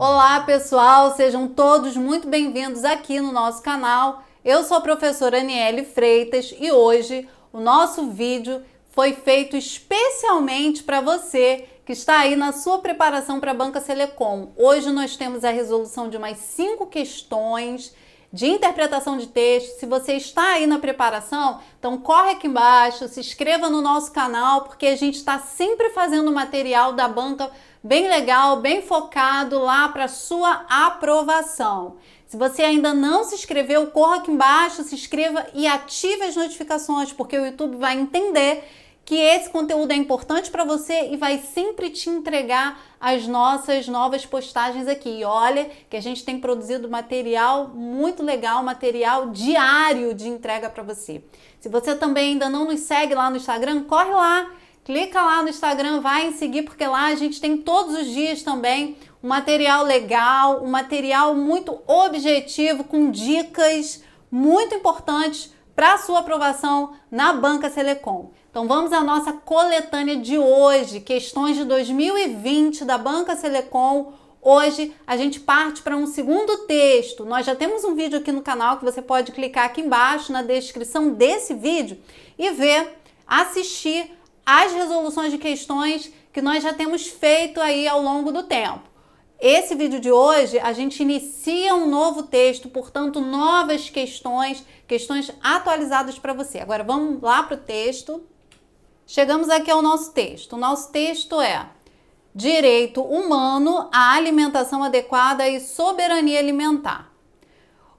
Olá pessoal, sejam todos muito bem-vindos aqui no nosso canal. Eu sou a professora Aniele Freitas e hoje o nosso vídeo foi feito especialmente para você que está aí na sua preparação para a Banca Selecom. Hoje nós temos a resolução de mais 5 questões de interpretação de texto. Se você está aí na preparação, então corre aqui embaixo, se inscreva no nosso canal, porque a gente está sempre fazendo material da banca bem legal, bem focado lá para sua aprovação. Se você ainda não se inscreveu, corra aqui embaixo, se inscreva e ative as notificações, porque o YouTube vai entender que esse conteúdo é importante para você e vai sempre te entregar as nossas novas postagens aqui. E olha que a gente tem produzido material muito legal, material diário de entrega para você. Se você também ainda não nos segue lá no Instagram, corre lá, clica lá no Instagram, vai em seguir, porque lá a gente tem todos os dias também um material legal, um material muito objetivo, com dicas muito importantes para a sua aprovação na Banca Selecom. Então vamos à nossa coletânea de hoje, questões de 2020 da Banca Selecom. Hoje a gente parte para um segundo texto. Nós já temos um vídeo aqui no canal que você pode clicar aqui embaixo na descrição desse vídeo e ver, assistir as resoluções de questões que nós já temos feito aí ao longo do tempo. Esse vídeo de hoje a gente inicia um novo texto, portanto novas questões atualizadas para você. Agora vamos lá para o texto. Chegamos aqui ao nosso texto. O nosso texto é: direito humano à alimentação adequada e soberania alimentar.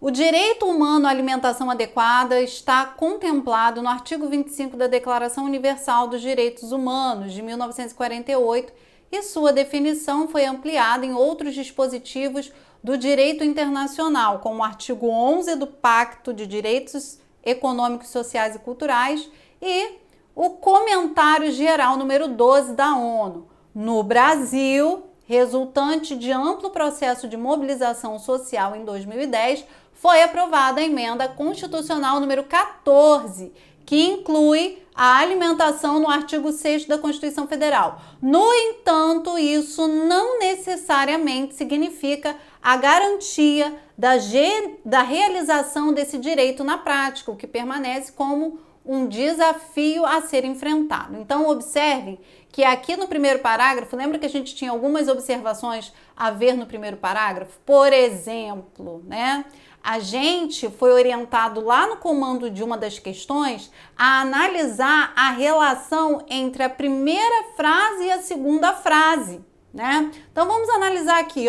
O direito humano à alimentação adequada está contemplado no artigo 25 da Declaração Universal dos Direitos Humanos de 1948 e sua definição foi ampliada em outros dispositivos do direito internacional, como o artigo 11 do Pacto de Direitos Econômicos, Sociais e Culturais e o Comentário Geral número 12 da ONU. No Brasil, resultante de amplo processo de mobilização social em 2010, foi aprovada a emenda constitucional número 14, que inclui a alimentação no artigo 6º da Constituição Federal. No entanto, isso não necessariamente significa a garantia da realização desse direito na prática, o que permanece como um desafio a ser enfrentado. Então, observem que aqui no primeiro parágrafo, lembra que a gente tinha algumas observações a ver no primeiro parágrafo? Por exemplo, a gente foi orientado lá no comando de uma das questões a analisar a relação entre a primeira frase e a segunda frase, Então, vamos analisar aqui,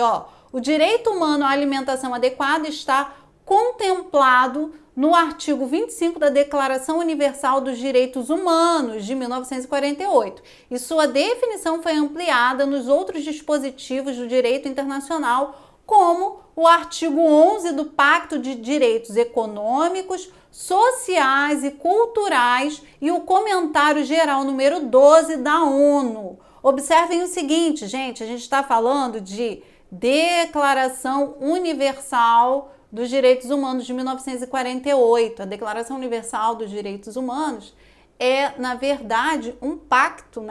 o direito humano à alimentação adequada está contemplado no artigo 25 da Declaração Universal dos Direitos Humanos de 1948 e sua definição foi ampliada nos outros dispositivos do direito internacional, como o artigo 11 do Pacto de Direitos Econômicos, Sociais e Culturais e o Comentário Geral número 12 da ONU. Observem o seguinte, gente, a gente está falando de Declaração Universal dos Direitos Humanos de 1948. A Declaração Universal dos Direitos Humanos é, na verdade, um pacto,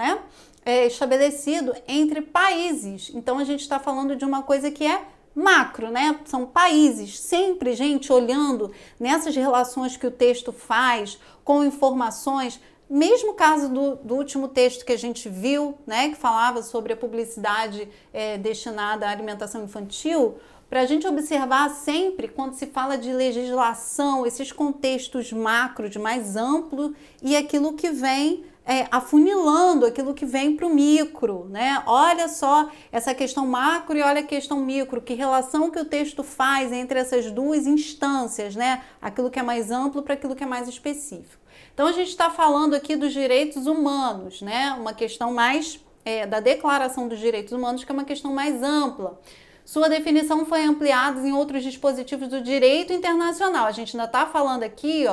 estabelecido entre países. Então, a gente está falando de uma coisa que é macro, São países, sempre, gente, olhando nessas relações que o texto faz com informações. Mesmo caso do último texto que a gente viu, que falava sobre a publicidade destinada à alimentação infantil, para a gente observar sempre, quando se fala de legislação, esses contextos macros mais amplos e aquilo que vem afunilando, aquilo que vem para o micro, Olha só essa questão macro e olha a questão micro, que relação que o texto faz entre essas duas instâncias, Aquilo que é mais amplo para aquilo que é mais específico. Então, a gente está falando aqui dos direitos humanos, Uma questão mais da Declaração dos Direitos Humanos, que é uma questão mais ampla. Sua definição foi ampliada em outros dispositivos do direito internacional. A gente ainda está falando aqui,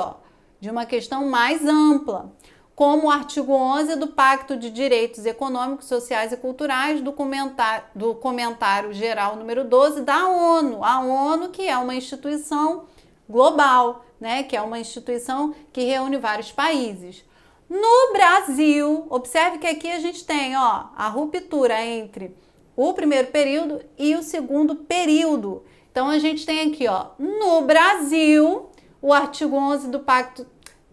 de uma questão mais ampla, como o artigo 11 do Pacto de Direitos Econômicos, Sociais e Culturais do Comentário Geral número 12 da ONU. A ONU, que é uma instituição global, que é uma instituição que reúne vários países. No Brasil, observe que aqui a gente tem a ruptura entre o primeiro período e o segundo período. Então, a gente tem aqui, ó, no Brasil, o artigo 11 do Pacto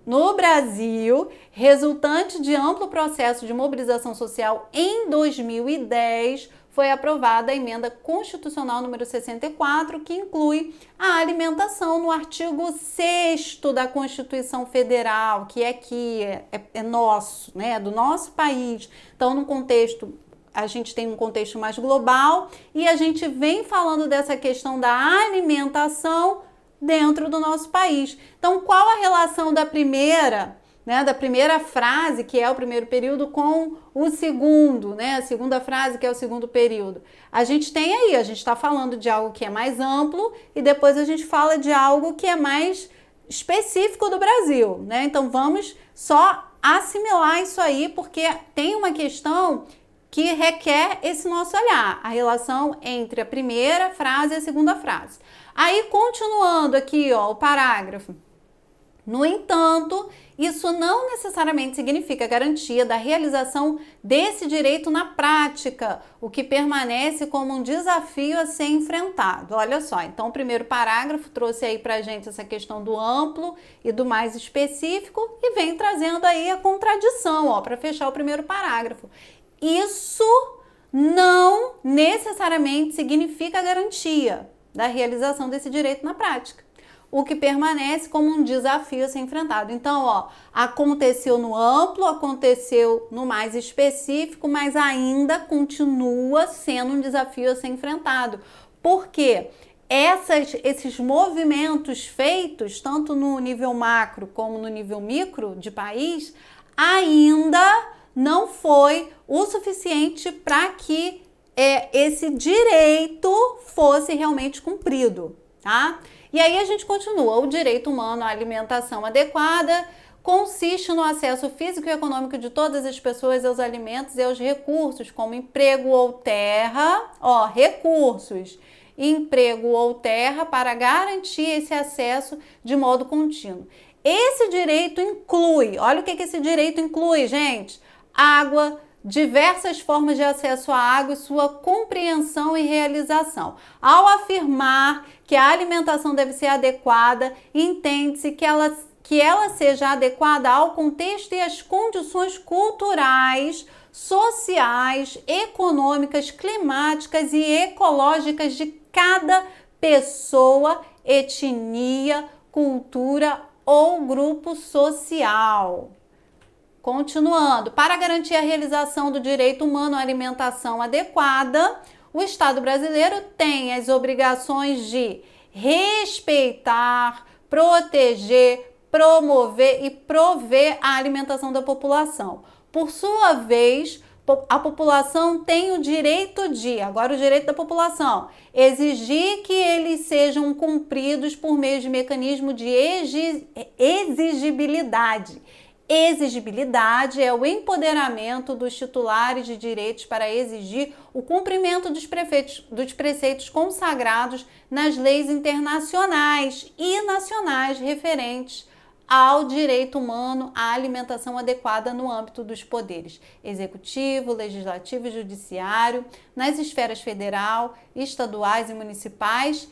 no Brasil, resultante de amplo processo de mobilização social em 2010, foi aprovada a emenda constitucional número 64, que inclui a alimentação no artigo 6º da Constituição Federal, que aqui é nosso, né, do nosso país. Então, no contexto, a gente tem um contexto mais global e a gente vem falando dessa questão da alimentação dentro do nosso país. Então, qual a relação da primeira, né, da primeira frase, que é o primeiro período, com o segundo, né, a segunda frase, que é o segundo período? A gente tem aí, a gente está falando de algo que é mais amplo e depois a gente fala de algo que é mais específico do Brasil, né? Então, vamos só assimilar isso aí, porque tem uma questão que requer esse nosso olhar, a relação entre a primeira frase e a segunda frase. Aí, continuando aqui, ó, o parágrafo. No entanto, isso não necessariamente significa garantia da realização desse direito na prática, o que permanece como um desafio a ser enfrentado. Olha só, então o primeiro parágrafo trouxe aí pra gente essa questão do amplo e do mais específico e vem trazendo aí a contradição, ó, para fechar o primeiro parágrafo. Isso não necessariamente significa garantia da realização desse direito na prática, o que permanece como um desafio a ser enfrentado. Então, ó, aconteceu no amplo, aconteceu no mais específico, mas ainda continua sendo um desafio a ser enfrentado. Por quê? Esses movimentos feitos, tanto no nível macro como no nível micro de país, ainda não foi o suficiente para que esse direito fosse realmente cumprido, tá? E aí a gente continua. O direito humano à alimentação adequada consiste no acesso físico e econômico de todas as pessoas aos alimentos e aos recursos, como emprego ou terra, ó, recursos, emprego ou terra, para garantir esse acesso de modo contínuo. Esse direito inclui, olha o que esse direito inclui, gente: água, diversas formas de acesso à água e sua compreensão e realização. Ao afirmar que a alimentação deve ser adequada, entende-se que ela seja adequada ao contexto e às condições culturais, sociais, econômicas, climáticas e ecológicas de cada pessoa, etnia, cultura ou grupo social. Continuando, para garantir a realização do direito humano à alimentação adequada, o Estado brasileiro tem as obrigações de respeitar, proteger, promover e prover a alimentação da população. Por sua vez, a população tem o direito de, agora o direito da população, exigir que eles sejam cumpridos por meio de mecanismo de exigibilidade. Exigibilidade é o empoderamento dos titulares de direitos para exigir o cumprimento dos preceitos consagrados nas leis internacionais e nacionais referentes ao direito humano à alimentação adequada no âmbito dos poderes executivo, legislativo e judiciário, nas esferas federal, estaduais e municipais.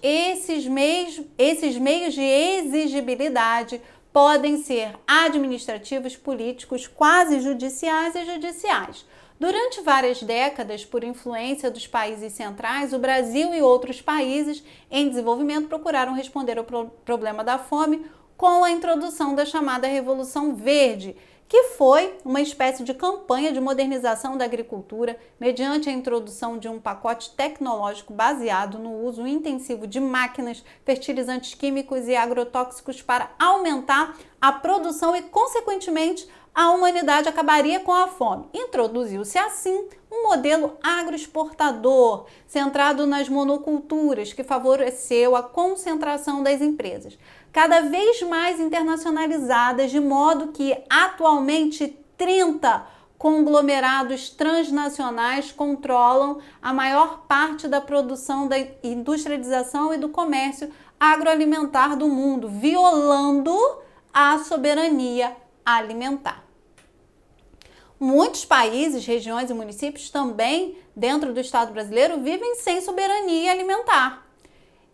Esses meios de exigibilidade podem ser administrativos, políticos, quase judiciais e judiciais. Durante várias décadas, por influência dos países centrais, o Brasil e outros países em desenvolvimento procuraram responder ao problema da fome com a introdução da chamada Revolução Verde, que foi uma espécie de campanha de modernização da agricultura mediante a introdução de um pacote tecnológico baseado no uso intensivo de máquinas, fertilizantes químicos e agrotóxicos para aumentar a produção e, consequentemente, a humanidade acabaria com a fome. Introduziu-se assim um modelo agroexportador, centrado nas monoculturas, que favoreceu a concentração das empresas, cada vez mais internacionalizadas, de modo que atualmente 30 conglomerados transnacionais controlam a maior parte da produção, da industrialização e do comércio agroalimentar do mundo, violando a soberania alimentar. Muitos países, regiões e municípios também, dentro do Estado brasileiro, vivem sem soberania alimentar.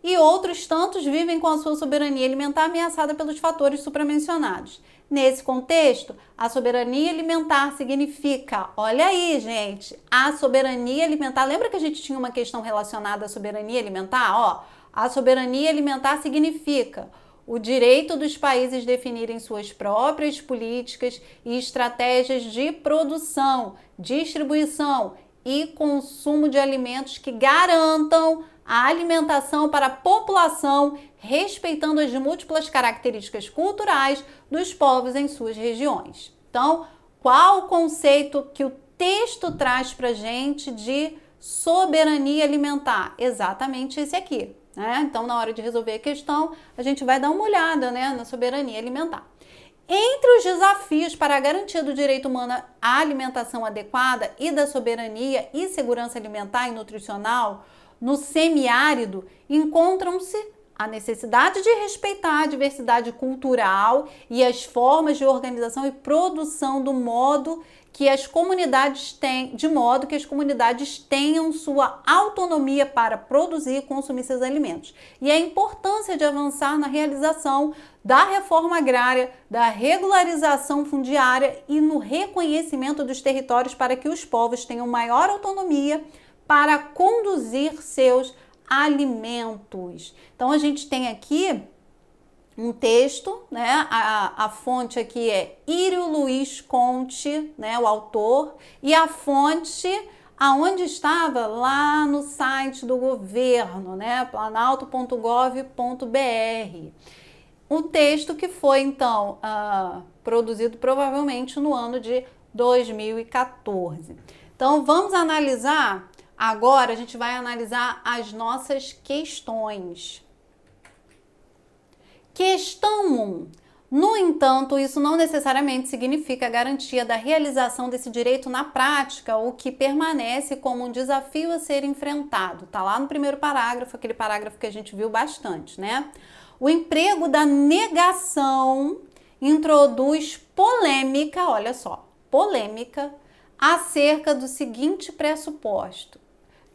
E outros tantos vivem com a sua soberania alimentar ameaçada pelos fatores supramencionados. Nesse contexto, a soberania alimentar significa, olha aí, gente, a soberania alimentar, lembra que a gente tinha uma questão relacionada à soberania alimentar? Ó, a soberania alimentar significa o direito dos países definirem suas próprias políticas e estratégias de produção, distribuição e consumo de alimentos que garantam a alimentação para a população, respeitando as múltiplas características culturais dos povos em suas regiões. Então, qual o conceito que o texto traz para a gente de soberania alimentar? Exatamente esse aqui, né? Então, na hora de resolver a questão, a gente vai dar uma olhada, né, na soberania alimentar. Entre os desafios para a garantia do direito humano à alimentação adequada e da soberania e segurança alimentar e nutricional no semiárido, encontram-se a necessidade de respeitar a diversidade cultural e as formas de organização e produção do modo que as comunidades têm, de modo que as comunidades tenham sua autonomia para produzir e consumir seus alimentos. E a importância de avançar na realização da reforma agrária, da regularização fundiária e no reconhecimento dos territórios para que os povos tenham maior autonomia para conduzir seus alimentos. Então, a gente tem aqui um texto, né? A fonte aqui é Írio Luiz Conte, né? O autor, e a fonte aonde estava? Lá no site do governo, né? planalto.gov.br. Um texto que foi, então, produzido provavelmente no ano de 2014. Então, vamos analisar. Agora a gente vai analisar as nossas questões. Questão 1. No entanto, isso não necessariamente significa a garantia da realização desse direito na prática, o que permanece como um desafio a ser enfrentado. Tá lá no primeiro parágrafo, aquele parágrafo que a gente viu bastante, né? O emprego da negação introduz polêmica, olha só, polêmica, acerca do seguinte pressuposto.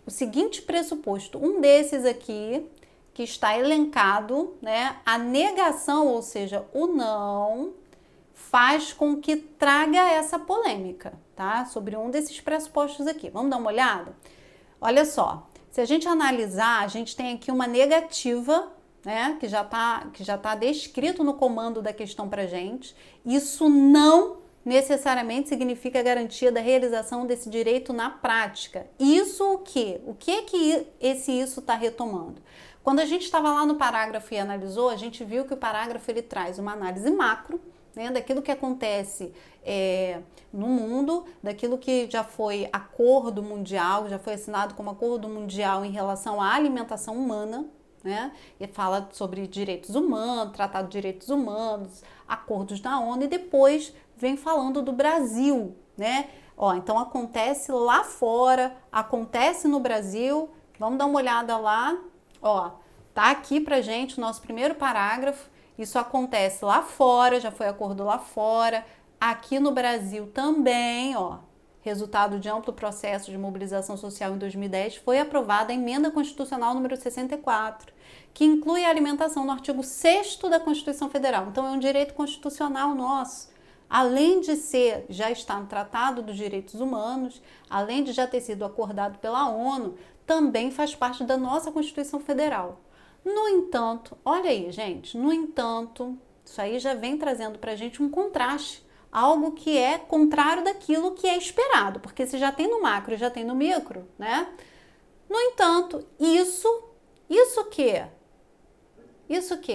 O seguinte pressuposto, um desses aqui, que está elencado, né? A negação, ou seja, o não, faz com que traga essa polêmica, tá? Sobre um desses pressupostos aqui. Vamos dar uma olhada? Olha só, se a gente analisar, a gente tem aqui uma negativa, né? Que já tá descrito no comando da questão pra gente. Isso não necessariamente significa a garantia da realização desse direito na prática. Isso o quê? O que é que isso está retomando? Quando a gente estava lá no parágrafo e analisou, a gente viu que o parágrafo ele traz uma análise macro, né, daquilo que acontece no mundo, daquilo que já foi acordo mundial, já foi assinado como acordo mundial em relação à alimentação humana, né? E fala sobre direitos humanos, Tratado de Direitos Humanos, acordos da ONU e depois vem falando do Brasil, né? Ó, então acontece lá fora, acontece no Brasil. Vamos dar uma olhada lá. Ó, tá aqui pra gente o nosso primeiro parágrafo. Isso acontece lá fora, já foi acordo lá fora. Aqui no Brasil também, ó. Resultado de amplo processo de mobilização social em 2010, foi aprovada a Emenda Constitucional número 64, que inclui a alimentação no artigo 6º da Constituição Federal. Então, é um direito constitucional nosso. Além de já estar no Tratado dos Direitos Humanos, além de já ter sido acordado pela ONU, também faz parte da nossa Constituição Federal. No entanto, olha aí, gente, no entanto, isso aí já vem trazendo para a gente um contraste, algo que é contrário daquilo que é esperado, porque se já tem no macro e já tem no micro, né? No entanto, isso que,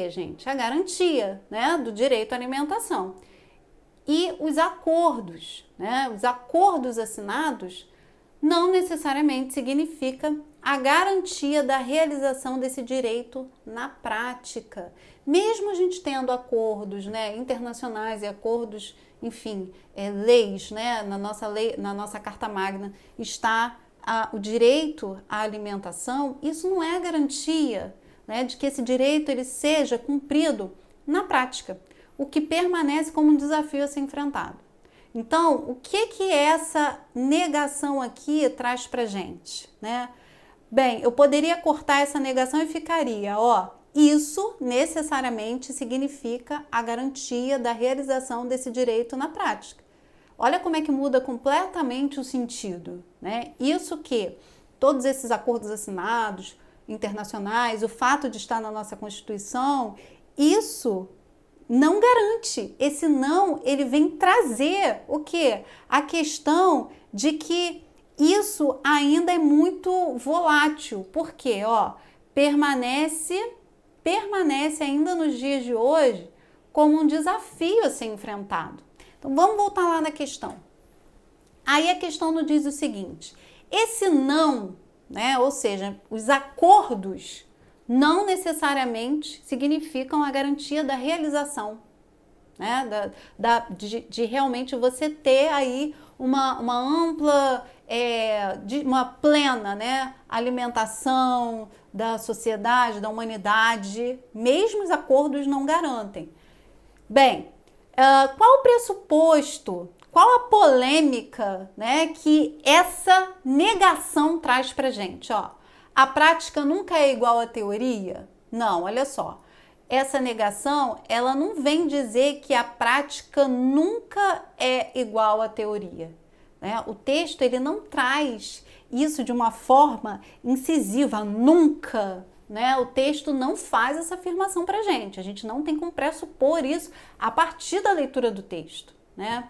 gente? A garantia, né, do direito à alimentação. E os acordos, né? Os acordos assinados não necessariamente significa a garantia da realização desse direito na prática. Mesmo a gente tendo acordos, né, internacionais e acordos, enfim, leis, né, na nossa Carta Magna está o direito à alimentação, isso não é a garantia, né, de que esse direito ele seja cumprido na prática, o que permanece como um desafio a ser enfrentado. Então, o que que essa negação aqui traz pra gente, né? Bem, eu poderia cortar essa negação e ficaria, ó, isso necessariamente significa a garantia da realização desse direito na prática. Olha como é que muda completamente o sentido, né? Isso que todos esses acordos assinados, internacionais, o fato de estar na nossa Constituição, isso não garante. Esse não, ele vem trazer o quê? A questão de que isso ainda é muito volátil. Por quê? Ó, permanece ainda nos dias de hoje como um desafio a ser enfrentado. Então vamos voltar lá na questão. Aí a questão nos diz o seguinte: esse não, né, ou seja, os acordos não necessariamente significam a garantia da realização, né, de realmente você ter aí uma ampla, uma plena, né, alimentação da sociedade, da humanidade. Mesmo os acordos não garantem. Bem, qual o pressuposto, qual a polêmica, né, que essa negação traz pra gente? Ó, a prática nunca é igual à teoria? Não, olha só. Essa negação, ela não vem dizer que a prática nunca é igual à teoria, né? O texto, ele não traz isso de uma forma incisiva, nunca, né? O texto não faz essa afirmação pra gente. A gente não tem como pressupor isso a partir da leitura do texto, né?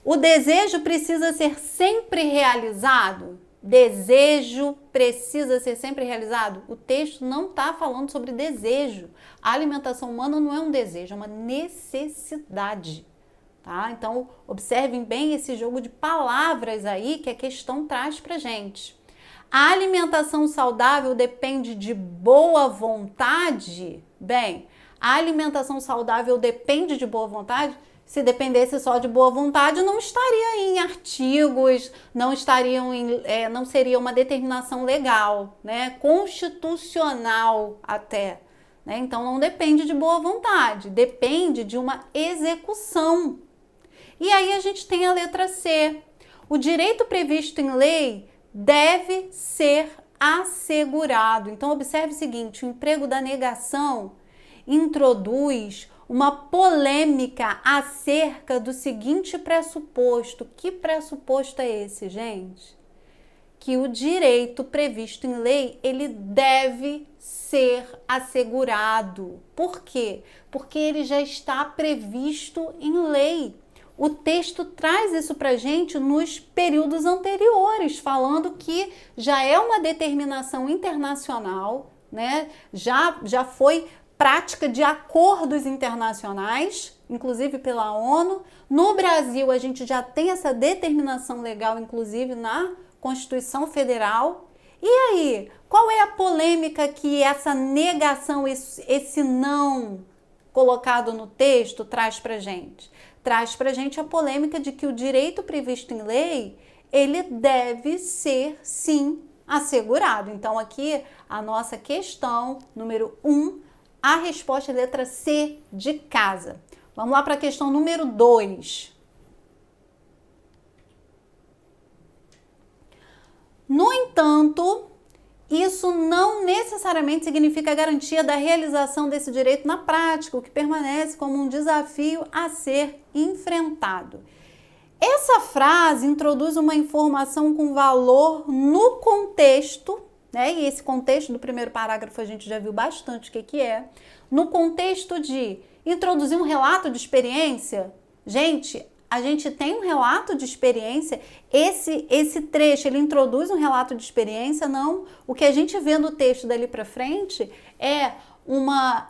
O desejo precisa ser sempre realizado? Desejo precisa ser sempre realizado? O texto não está falando sobre desejo. A alimentação humana não é um desejo, é uma necessidade, tá? Então, observem bem esse jogo de palavras aí que a questão traz pra gente. A alimentação saudável depende de boa vontade? Bem, a alimentação saudável depende de boa vontade? Se dependesse só de boa vontade, não estaria em artigos, não seria uma determinação legal, né? Constitucional até, né? Então não depende de boa vontade, depende de uma execução. E aí a gente tem a letra C. O direito previsto em lei deve ser assegurado. Então observe o seguinte: o emprego da negação introduz uma polêmica acerca do seguinte pressuposto. Que pressuposto é esse, gente? Que o direito previsto em lei, ele deve ser assegurado. Por quê? Porque ele já está previsto em lei. O texto traz isso pra gente nos períodos anteriores, falando que já é uma determinação internacional, né? Já foi prática de acordos internacionais, inclusive pela ONU. No Brasil, a gente já tem essa determinação legal, inclusive na Constituição Federal. E aí, qual é a polêmica que essa negação, esse não colocado no texto traz pra gente? Traz pra gente a polêmica de que o direito previsto em lei, ele deve ser, sim, assegurado. Então, aqui, a nossa questão número 1, a resposta é letra C de casa. Vamos lá para a questão número 2. No entanto, isso não necessariamente significa a garantia da realização desse direito na prática, o que permanece como um desafio a ser enfrentado. Essa frase introduz uma informação com valor no contexto, né? E esse contexto do primeiro parágrafo a gente já viu bastante o que é. No contexto de introduzir um relato de experiência, gente, a gente tem um relato de experiência. Esse trecho, ele introduz um relato de experiência, não. O que a gente vê no texto dali para frente é uma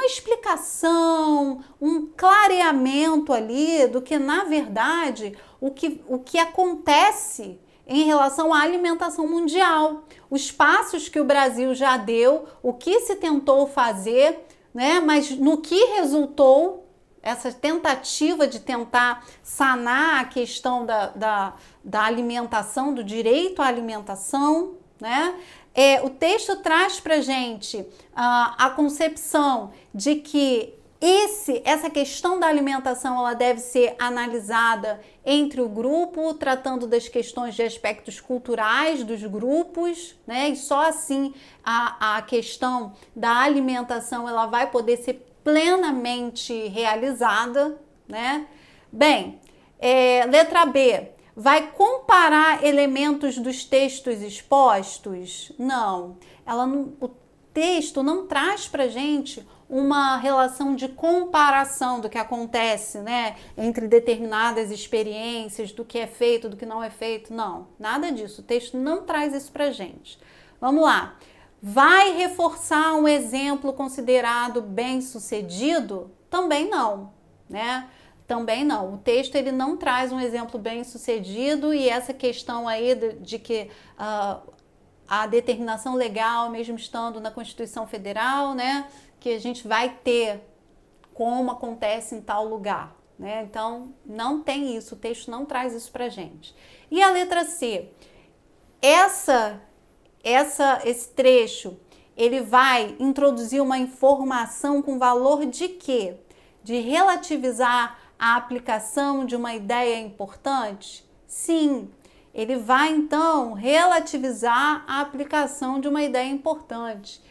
explicação, um clareamento ali do que, na verdade, o que acontece em relação à alimentação mundial, os passos que o Brasil já deu, o que se tentou fazer, né? Mas no que resultou essa tentativa de tentar sanar a questão da alimentação, do direito à alimentação, né? O texto traz pra gente a concepção de que Essa questão da alimentação, ela deve ser analisada entre o grupo, tratando das questões de aspectos culturais dos grupos, né? E só assim a questão da alimentação, ela vai poder ser plenamente realizada, né? Bem, letra B, vai comparar elementos dos textos expostos? Não, o texto não traz pra gente uma relação de comparação do que acontece, né, entre determinadas experiências, do que é feito, do que não é feito. Não, nada disso. O texto não traz isso pra gente. Vamos lá. Vai reforçar um exemplo considerado bem-sucedido? Também não, né? Também não. O texto ele não traz um exemplo bem-sucedido, e essa questão aí de que a determinação legal, mesmo estando na Constituição Federal, né, que a gente vai ter como acontece em tal lugar, né? Então, não tem isso, o texto não traz isso pra gente. E a letra C, esse trecho, ele vai introduzir uma informação com valor de quê? De relativizar a aplicação de uma ideia importante? Sim, ele vai então relativizar a aplicação de uma ideia importante.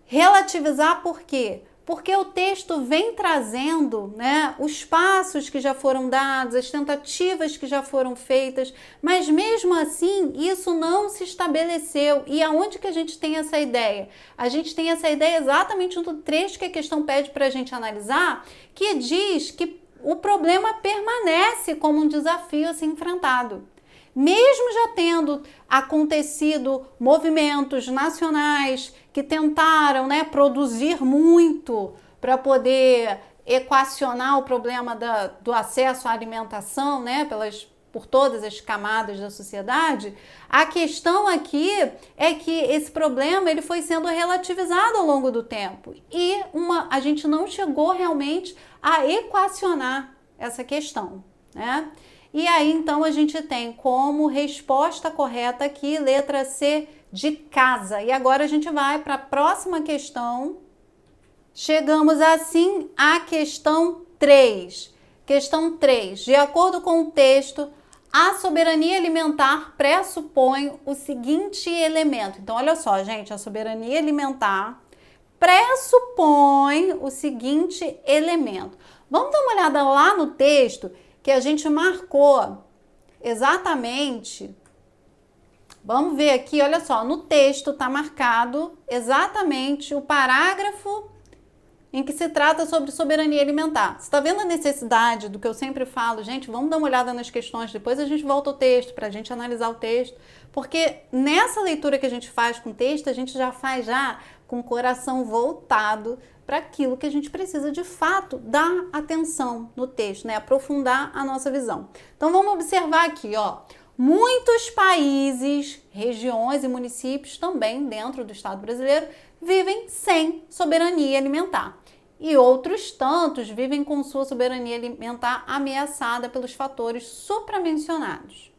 Relativizar por quê? Porque o texto vem trazendo, né, os passos que já foram dados, as tentativas que já foram feitas, mas mesmo assim isso não se estabeleceu. E aonde que a gente tem essa ideia? A gente tem essa ideia exatamente no trecho que a questão pede para a gente analisar, que diz que o problema permanece como um desafio a ser enfrentado. Mesmo já tendo acontecido movimentos nacionais que tentaram, né, produzir muito para poder equacionar o problema do acesso à alimentação, né, por todas as camadas da sociedade, a questão aqui é que esse problema ele foi sendo relativizado ao longo do tempo e a gente não chegou realmente a equacionar essa questão, né? E aí, então, a gente tem como resposta correta aqui, letra C, de casa. E agora a gente vai para a próxima questão. Chegamos, assim, à questão 3. Questão 3. De acordo com o texto, a soberania alimentar pressupõe o seguinte elemento. Então, olha só, gente, a soberania alimentar pressupõe o seguinte elemento. Vamos dar uma olhada lá no texto que a gente marcou exatamente. Vamos ver aqui, olha só, no texto está marcado exatamente o parágrafo em que se trata sobre soberania alimentar. Você está vendo a necessidade do que eu sempre falo? Gente, vamos dar uma olhada nas questões, depois a gente volta ao texto, para a gente analisar o texto, porque nessa leitura que a gente faz com o texto, a gente já faz com o coração voltado para aquilo que a gente precisa de fato dar atenção no texto, né? Aprofundar a nossa visão. Então vamos observar aqui, ó. Muitos países, regiões e municípios também dentro do Estado brasileiro vivem sem soberania alimentar. E outros tantos vivem com sua soberania alimentar ameaçada pelos fatores supramencionados.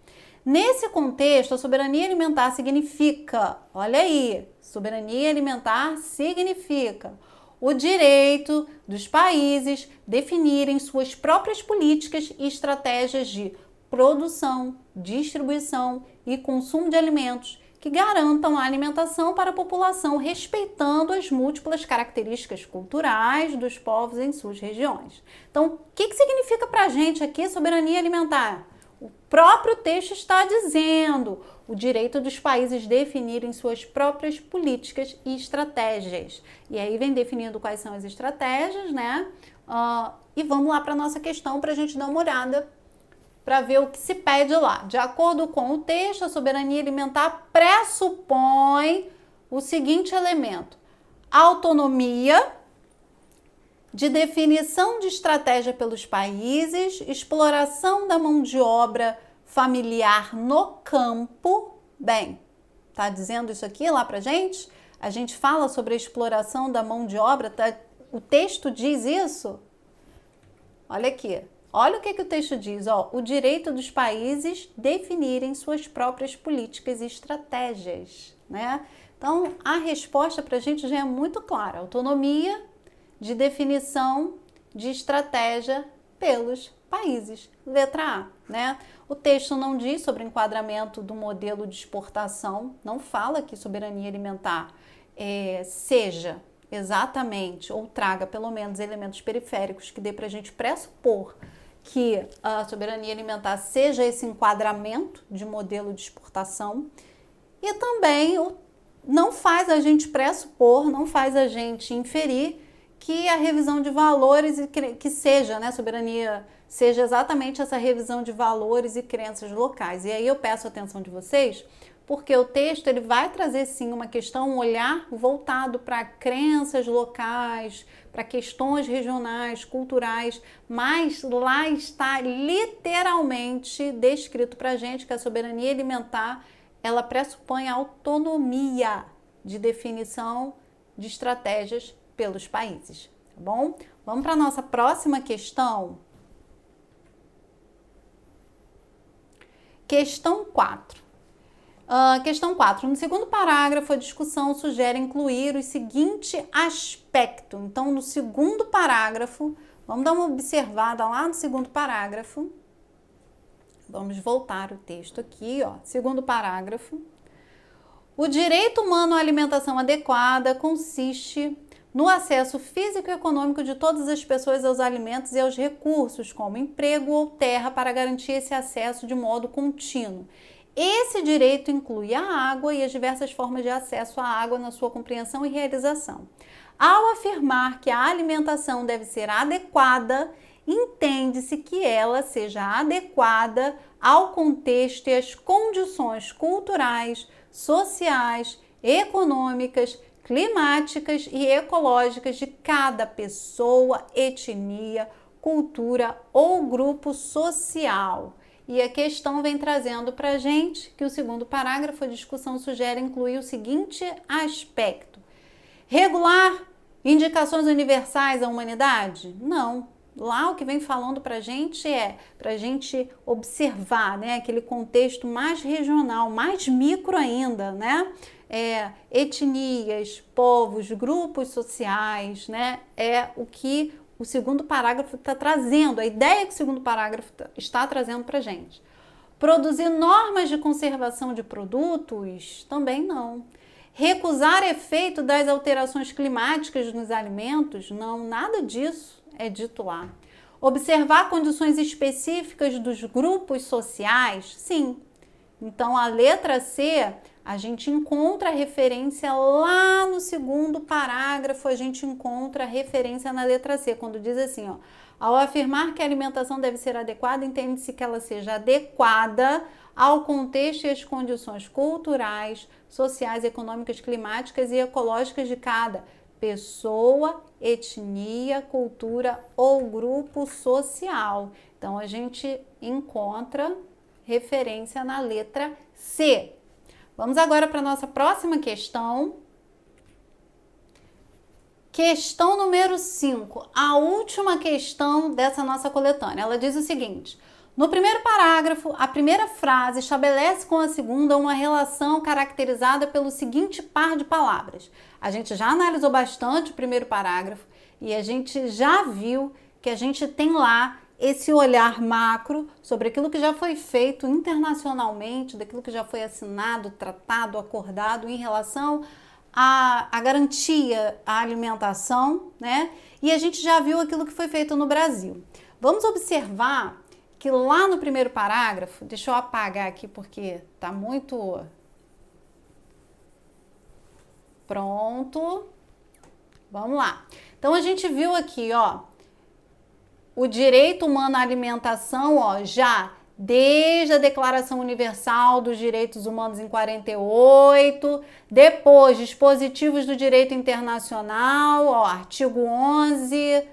Nesse contexto, a soberania alimentar significa, olha aí, soberania alimentar significa o direito dos países definirem suas próprias políticas e estratégias de produção, distribuição e consumo de alimentos que garantam a alimentação para a população, respeitando as múltiplas características culturais dos povos em suas regiões. Então, o que significa para a gente aqui soberania alimentar? O próprio texto está dizendo o direito dos países definirem suas próprias políticas e estratégias. E aí vem definindo quais são as estratégias, né? E vamos lá para a nossa questão para a gente dar uma olhada para ver o que se pede lá. De acordo com o texto, a soberania alimentar pressupõe o seguinte elemento: autonomia de definição de estratégia pelos países, exploração da mão de obra familiar no campo. Bem, tá dizendo isso aqui lá pra gente? A gente fala sobre a exploração da mão de obra, o texto diz isso? Olha aqui, olha o que o texto diz, ó, o direito dos países definirem suas próprias políticas e estratégias, né? Então, a resposta pra gente já é muito clara, autonomia de definição de estratégia pelos países. Letra A, né? O texto não diz sobre enquadramento do modelo de exportação, não fala que soberania alimentar seja exatamente, ou traga pelo menos elementos periféricos que dê para a gente pressupor que a soberania alimentar seja esse enquadramento de modelo de exportação, e também não faz a gente pressupor, não faz a gente inferir que a revisão de valores, que seja, né, soberania, seja exatamente essa revisão de valores e crenças locais. E aí eu peço a atenção de vocês, porque o texto ele vai trazer sim uma questão, um olhar voltado para crenças locais, para questões regionais, culturais, mas lá está literalmente descrito para a gente que a soberania alimentar ela pressupõe a autonomia de definição de estratégias pelos países, tá bom? Vamos para a nossa próxima questão. Questão 4. Questão 4. No segundo parágrafo, a discussão sugere incluir o seguinte aspecto. Então, no segundo parágrafo, vamos dar uma observada lá no segundo parágrafo. Vamos voltar o texto aqui, ó. Segundo parágrafo. O direito humano à alimentação adequada consiste no acesso físico e econômico de todas as pessoas aos alimentos e aos recursos, como emprego ou terra, para garantir esse acesso de modo contínuo. Esse direito inclui a água e as diversas formas de acesso à água na sua compreensão e realização. Ao afirmar que a alimentação deve ser adequada, entende-se que ela seja adequada ao contexto e às condições culturais, sociais, econômicas, climáticas e ecológicas de cada pessoa, etnia, cultura ou grupo social. E a questão vem trazendo para a gente que o segundo parágrafo, a discussão sugere incluir o seguinte aspecto: regular indicações universais à humanidade? Não. Lá o que vem falando para a gente é para a gente observar, né, aquele contexto mais regional, mais micro ainda, né? Etnias, povos, grupos sociais, né? É o que o segundo parágrafo está trazendo, a ideia que o segundo parágrafo está trazendo para a gente. Produzir normas de conservação de produtos? Também não. Recusar efeito das alterações climáticas nos alimentos? Não, nada disso é dito lá. Observar condições específicas dos grupos sociais? Sim. Então, a letra C, a gente encontra a referência lá no segundo parágrafo, a gente encontra a referência na letra C, quando diz assim, ó, ao afirmar que a alimentação deve ser adequada, entende-se que ela seja adequada ao contexto e às condições culturais, sociais, econômicas, climáticas e ecológicas de cada pessoa, etnia, cultura ou grupo social. Então, a gente encontra referência na letra C. Vamos agora para a nossa próxima questão. Questão número 5, a última questão dessa nossa coletânea. Ela diz o seguinte: no primeiro parágrafo, a primeira frase estabelece com a segunda uma relação caracterizada pelo seguinte par de palavras. A gente já analisou bastante o primeiro parágrafo e a gente já viu que a gente tem lá esse olhar macro sobre aquilo que já foi feito internacionalmente, daquilo que já foi assinado, tratado, acordado em relação à garantia à alimentação, né? E a gente já viu aquilo que foi feito no Brasil. Vamos observar que lá no primeiro parágrafo, deixa eu apagar aqui porque tá muito... Pronto. Vamos lá. Então, a gente viu aqui, ó, o direito humano à alimentação, ó, já desde a Declaração Universal dos Direitos Humanos em 48, depois dispositivos do direito internacional, ó, artigo 11,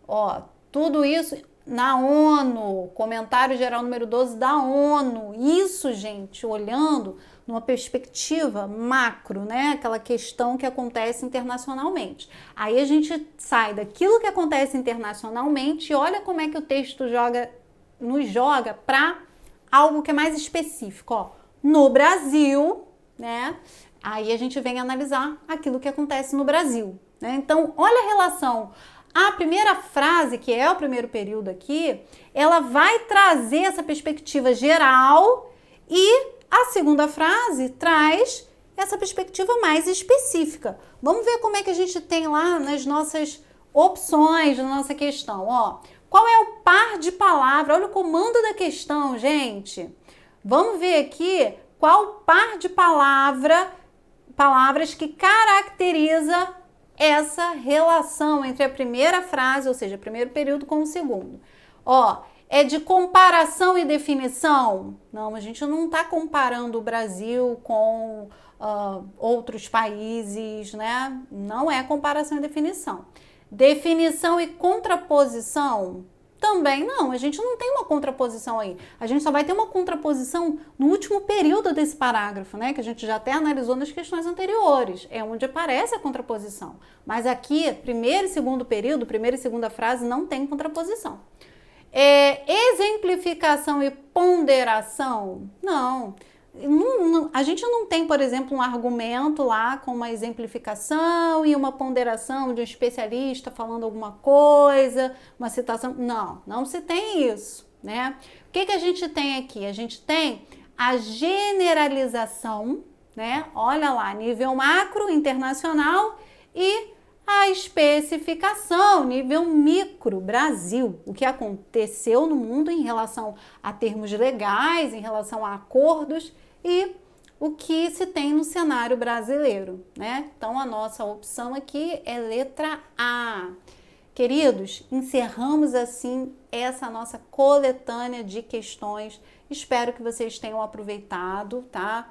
ó, tudo isso na ONU, comentário geral número 12 da ONU. Isso, gente, olhando numa perspectiva macro, né? Aquela questão que acontece internacionalmente. Aí a gente sai daquilo que acontece internacionalmente e olha como é que o texto nos joga para algo que é mais específico, ó. No Brasil, né? Aí a gente vem analisar aquilo que acontece no Brasil. né? Então, olha a relação. A primeira frase, que é o primeiro período aqui, ela vai trazer essa perspectiva geral e a segunda frase traz essa perspectiva mais específica. Vamos ver como é que a gente tem lá nas nossas opções da nossa questão, ó. Qual é o par de palavras? Olha o comando da questão, gente. Vamos ver aqui qual o par de palavras que caracteriza essa relação entre a primeira frase, ou seja, primeiro período com o segundo. Ó, é de comparação e definição? Não, a gente não está comparando o Brasil com outros países, né? Não é comparação e definição. Definição e contraposição? Também não, a gente não tem uma contraposição aí. A gente só vai ter uma contraposição no último período desse parágrafo, né? Que a gente já até analisou nas questões anteriores. É onde aparece a contraposição. Mas aqui, primeiro e segundo período, primeira e segunda frase, não tem contraposição. Exemplificação e ponderação? Não. A gente não tem, por exemplo, um argumento lá com uma exemplificação e uma ponderação de um especialista falando alguma coisa, uma citação. Não, não se tem isso, né? O que a gente tem aqui? A gente tem a generalização, né? Olha lá, nível macro, internacional, e a especificação, nível micro, Brasil, o que aconteceu no mundo em relação a termos legais, em relação a acordos e o que se tem no cenário brasileiro, né? Então, a nossa opção aqui é letra A. Queridos, encerramos assim essa nossa coletânea de questões. Espero que vocês tenham aproveitado, tá?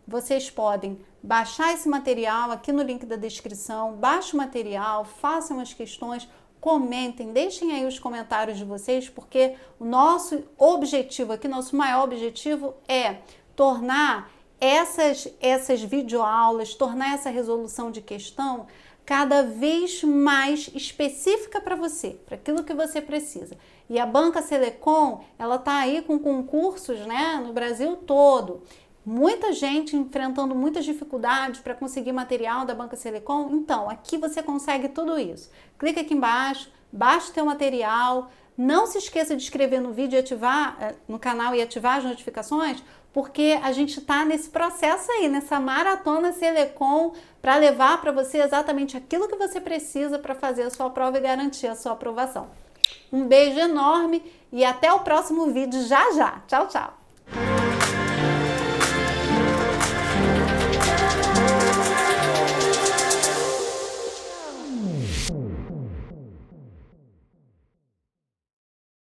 Vocês podem baixar esse material aqui no link da descrição, baixe o material, façam as questões, comentem, deixem aí os comentários de vocês, porque o nosso objetivo aqui, nosso maior objetivo é tornar essas videoaulas, tornar essa resolução de questão cada vez mais específica para você, para aquilo que você precisa. E a Banca Selecom, ela tá aí com concursos, né, no Brasil todo. Muita gente enfrentando muitas dificuldades para conseguir material da Banca Selecom. Então, aqui você consegue tudo isso. Clica aqui embaixo, baixa o teu material. Não se esqueça de inscrever no vídeo e ativar no canal e ativar as notificações, porque a gente está nesse processo aí, nessa maratona Selecom, para levar para você exatamente aquilo que você precisa para fazer a sua prova e garantir a sua aprovação. Um beijo enorme e até o próximo vídeo já já. Tchau, tchau!